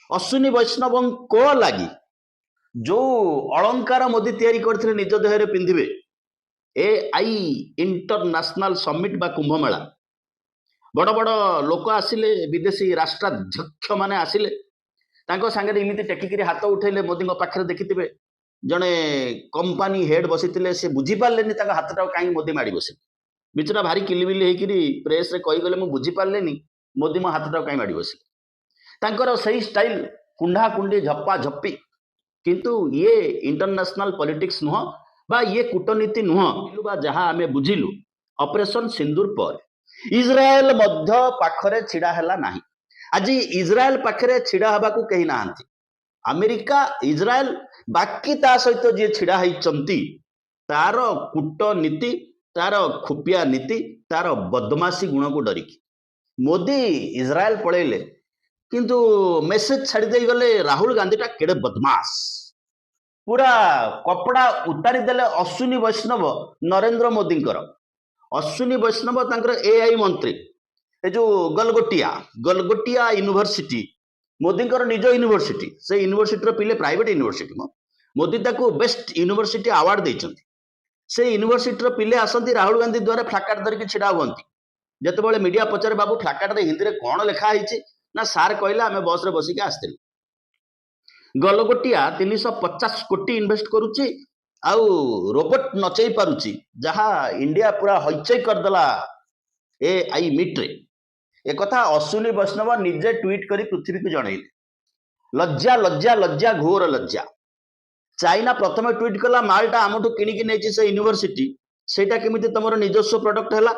अश्विनी वैष्णव लगी जो अलंकार मोदी तैयारी करथिले निज देहरे पिंधिबे ए आई इंटरनेशनल समिट बा कुंभ मेला बड़ बड़ लोक आसिले विदेशी राष्ट्राध्यक्ष माने आसिले तांको सांगे इमिति टेकिकिरी हाथ उठेले मोदी पाखरे देखिथिबे जने कंपनी हेड बसिथिले से बुझी पारलेनी तांको हाथटा काई मोदी माडी बसे बिचरा भारी किलिबिली हेकिरी प्रेस रे कहि गले मु बुझी पारलेनी मोदी मो हाथटा काई माडी बसे तांकर सही स्टाइल कुंडा कुंडी झप्पा झप्पी किंतु ये इंटरनेशनल पॉलिटिक्स नुह बा ये कूटनीति नुह बा जहां आमे बुझिलु ऑपरेशन सिंदूर पर इजराइल मध्य पाखरे छिड़ा हैला नाही आज इजराइल पाखरे छिड़ा हबा को कहि नाहंती अमेरिका इजराइल बाकी ता सहित जे छिड़ा हैचंती तार कूटनीति तार खुपिया नीति तार बदमाशी गुण को डरिकी मोदी इजराइल पळेले किंतु मेसेज छाड़ी दे गले राहुल गांधी टा केड़े बदमाश पूरा कपड़ा उतारी देले अश्विनी वैष्णव नरेंद्र मोदी अश्विनी वैष्णव तांकर एआई मंत्री ए जो गलगोटिया यूनिवर्सिटी मोदी निज यूनिवर्सिटी से यूनिवर्सिटी पिले प्राइवेट यूनिवर्सिटी मोदी ताको बेस्ट यूनिवर्सिटी अवार्ड देइछंती से यूनिवर्सिटी पिले आसंती राहुल गांधी द्वारा फ्लाकार्ड धरिकी छिड़ा हुअंती जेतेबेले मीडिया पचारे बाबू फ्लाकार्ड रे हिंदी रे कोन लेखा हिची ना सार कहला आम बस रे बसिक आसलु गलगोटिया 350 कोटी इन्वेस्ट करुच्ची आउ रोबोट नचई पारुची जहा इंडिया पूरा हईचई करदेला ए आई मीट रे एक कथा अश्विनी वैष्णव निजे ट्वीट करी पृथ्वी को जनइले लज्जा लज्जा लज्जा घोर लज्जा चाइना प्रथम ट्वीट कला मालटा आमठू किणिकी नेची से यूनिवर्सिटी सेटा केमिति तमरो निजस्व प्रोडक्ट हैला